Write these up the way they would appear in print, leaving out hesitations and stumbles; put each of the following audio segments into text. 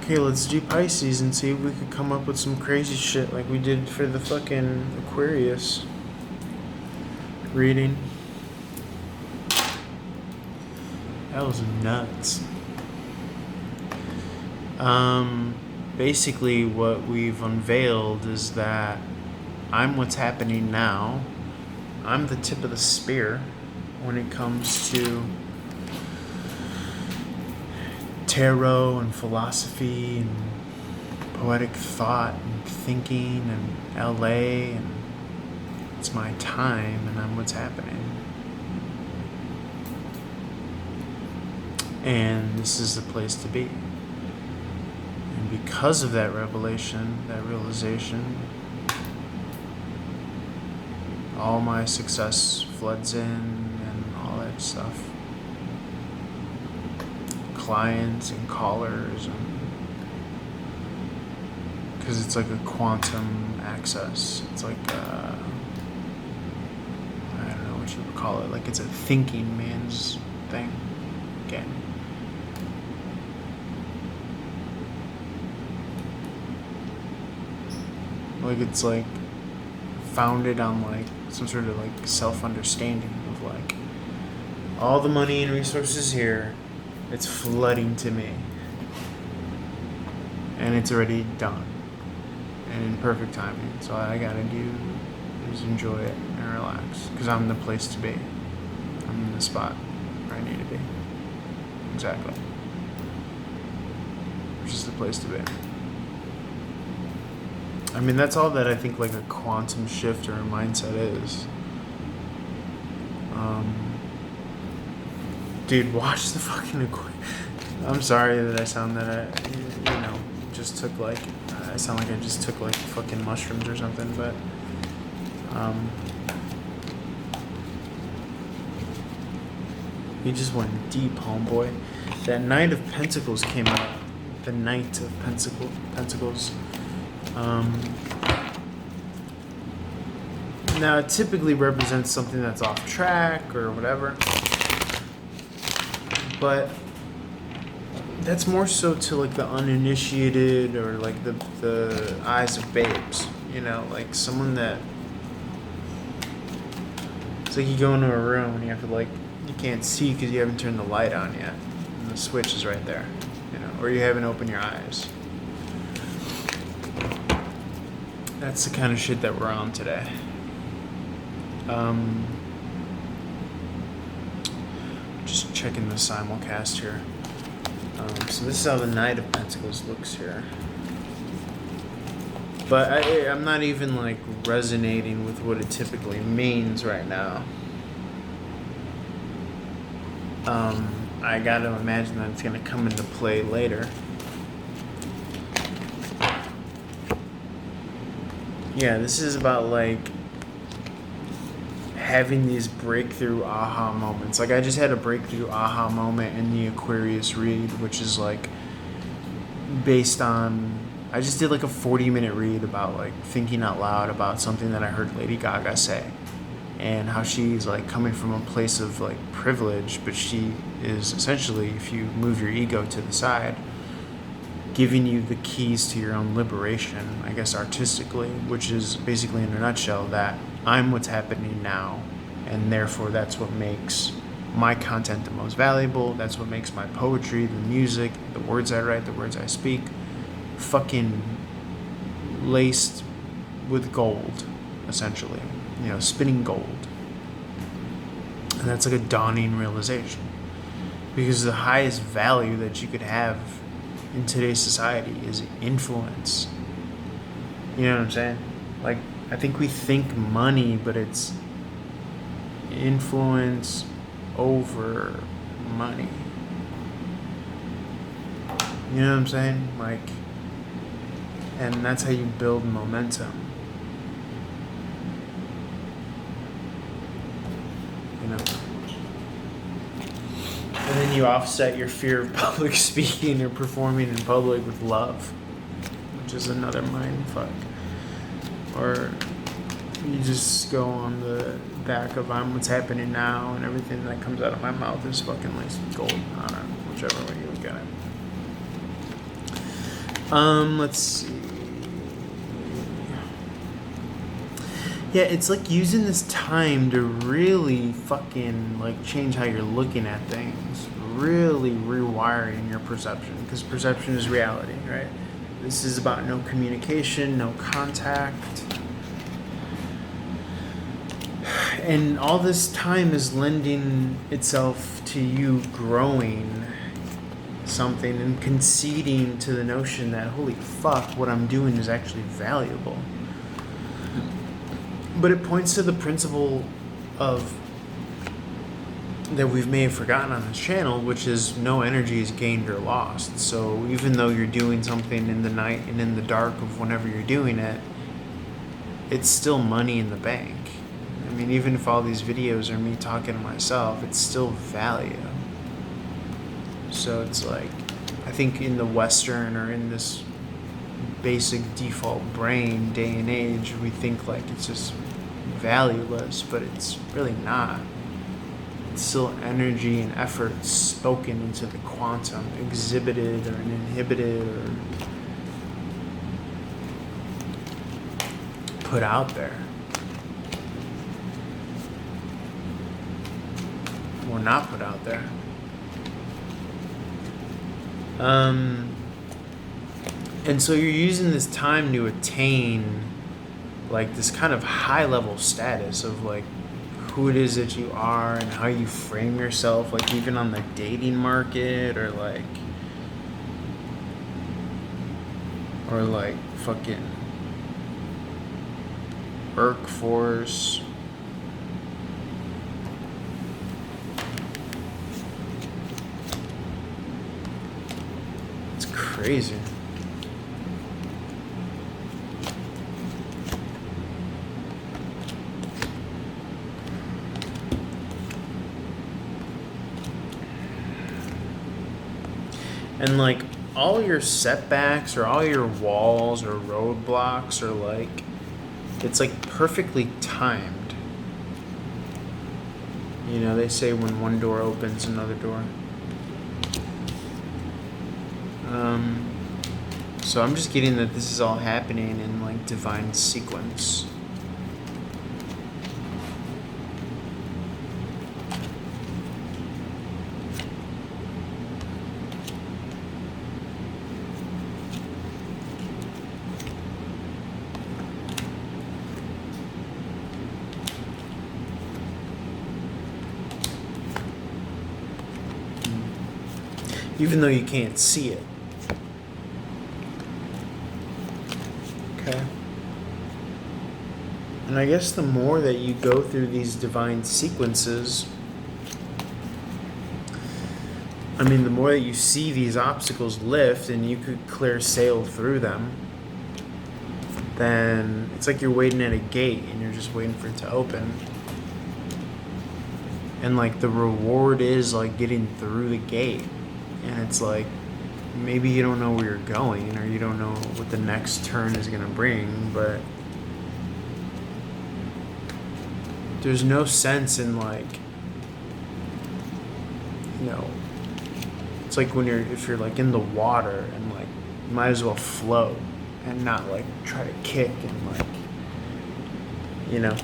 Okay, let's do Pisces and see if we could come up with some crazy shit like we did for the fucking Aquarius reading. That was nuts. Basically what we've unveiled is that I'm what's happening now. I'm the tip of the spear when it comes to tarot and philosophy and poetic thought and thinking and LA, and it's my time and I'm what's happening. And this is the place to be. And because of that revelation, that realization, all my success floods in and all that stuff. Clients and callers, and because it's like a quantum access. It's like I don't know what you would call it. Like it's a thinking man's thing. Again. Like it's like founded on like some sort of like self-understanding of like all the money and resources here, it's flooding to me and it's already done and in perfect timing. So all I gotta do is enjoy it and relax because I'm the place to be. I'm in the spot where I need to be. Exactly. Which is the place to be. I mean, that's all that I think like a quantum shift or a mindset is. Dude, watch the fucking I'm sorry that I sound that just took like, I sound like I just took like fucking mushrooms or something, but he just went deep, homeboy. That Knight of Pentacles came out. The Knight of Pentacles. Now it typically represents something that's off track or whatever, but that's more so to like the uninitiated or like the eyes of babes, like someone that, it's like you go into a room and you have to like, you can't see because you haven't turned the light on yet and the switch is right there, or you haven't opened your eyes. That's the kind of shit that we're on today. Just checking the simulcast here. So this is how the Knight of Pentacles looks here. But I'm not even like resonating with what it typically means right now. I gotta imagine that it's gonna come into play later. Yeah, this is about like having these breakthrough aha moments. Like I just had a breakthrough aha moment in the Aquarius read, which is like based on, I just did like a 40-minute read about like thinking out loud about something that I heard Lady Gaga say and how she's like coming from a place of like privilege, but she is essentially, if you move your ego to the side, giving you the keys to your own liberation, I guess artistically, which is basically in a nutshell that I'm what's happening now, and therefore that's what makes my content the most valuable. That's what makes my poetry, the music, the words I write, the words I speak, fucking laced with gold, essentially, spinning gold. And that's like a dawning realization, because the highest value that you could have in today's society is influence. You know what I'm saying? Like, I think we think money, but it's influence over money. You know what I'm saying? Like, and that's how you build momentum. And then you offset your fear of public speaking or performing in public with love, which is another mind fuck. Or you just go on the back of I'm what's happening now, and everything that comes out of my mouth is fucking laced with gold. I don't know, whichever way you look at it. Let's see. Yeah, it's like using this time to really fucking like change how you're looking at things. Really rewiring your perception, because perception is reality, right? This is about no communication, no contact. And all this time is lending itself to you growing something and conceding to the notion that, holy fuck, what I'm doing is actually valuable. But it points to the principle of that we've may have forgotten on this channel, which is no energy is gained or lost. So even though you're doing something in the night and in the dark of whenever you're doing it, it's still money in the bank. I mean, even if all these videos are me talking to myself, it's still value. So it's like, I think in the Western or in this basic default brain day and age, we think like it's just valueless, but it's really not. It's still energy and effort spoken into the quantum, exhibited or inhibited or put out there. Or not put out there. And so you're using this time to attain like this kind of high level status of like who it is that you are and how you frame yourself, like even on the dating market or like fucking workforce. It's crazy. And like all your setbacks or all your walls or roadblocks are like, it's like perfectly timed. You know, they say when one door opens, another door. So I'm just getting that this is all happening in like divine sequence. Even though you can't see it. Okay. And I guess the more that you go through these divine sequences, I mean, the more that you see these obstacles lift and you could clear sail through them, then it's like you're waiting at a gate and you're just waiting for it to open. And like the reward is like getting through the gate. And it's like, maybe you don't know where you're going or you don't know what the next turn is going to bring, but there's no sense in like, you know, it's like when if you're like in the water and like, you might as well float and not like try to kick and like, you know.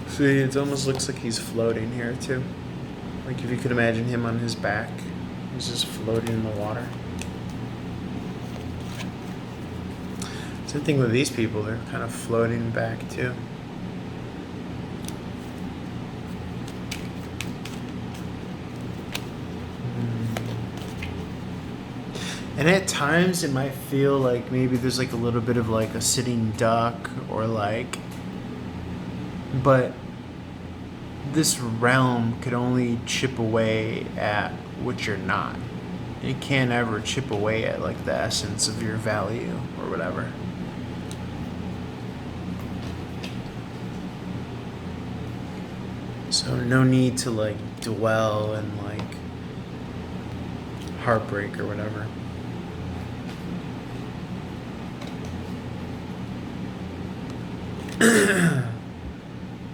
See, it almost looks like he's floating here too. Like if you could imagine him on his back, he's just floating in the water. Same thing with these people, they're kind of floating back too. And at times it might feel like maybe there's like a little bit of like a sitting duck or like, but this realm could only chip away at what you're not. It can't ever chip away at like the essence of your value or whatever. So no need to like dwell in like heartbreak or whatever.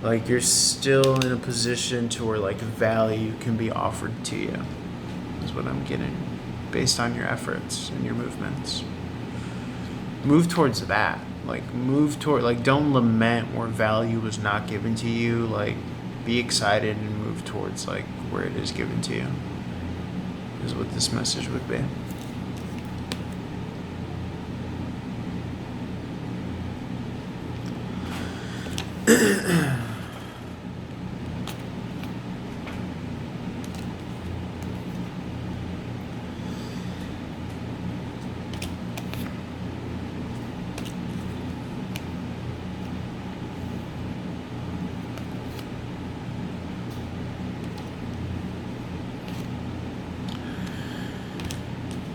Like you're still in a position to where like value can be offered to you, is what I'm getting. based on your efforts and your movements. Move towards that. Like, don't lament where value was not given to you. Like, be excited and move towards, like, where it is given to you, is what this message would be.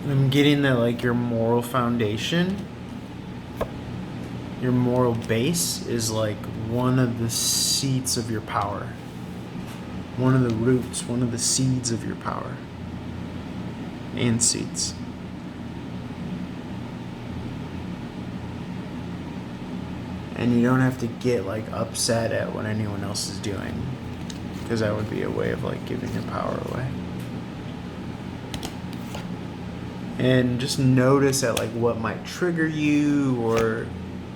I'm getting that, like, your moral foundation, your moral base is like one of the seeds of your power, one of the roots, one of the seeds of your power, and seeds. And you don't have to get, like, upset at what anyone else is doing, because that would be a way of, like, giving your power away. And just notice at, like, what might trigger you,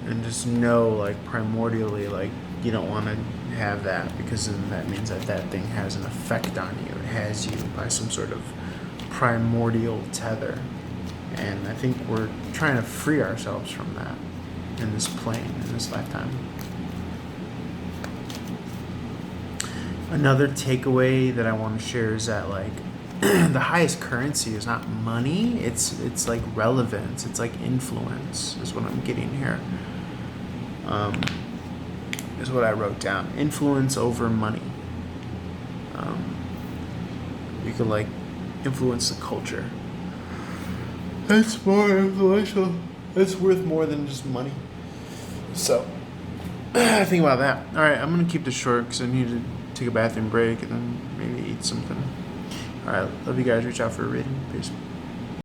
and just know, like, primordially, like, you don't want to have that, because then that means that thing has an effect on you. It has you by some sort of primordial tether. And I think we're trying to free ourselves from that in this plane, in this lifetime. Another takeaway that I want to share is that, like, the highest currency is not money, it's like relevance, it's like influence, is what I'm getting here. Is what I wrote down. Influence over money. You could, like, influence the culture. That's more influential. That's worth more than just money. So, think about that. Alright, I'm going to keep this short because I need to take a bathroom break and then maybe eat something. Alright, love you guys. Reach out for a reading. Peace.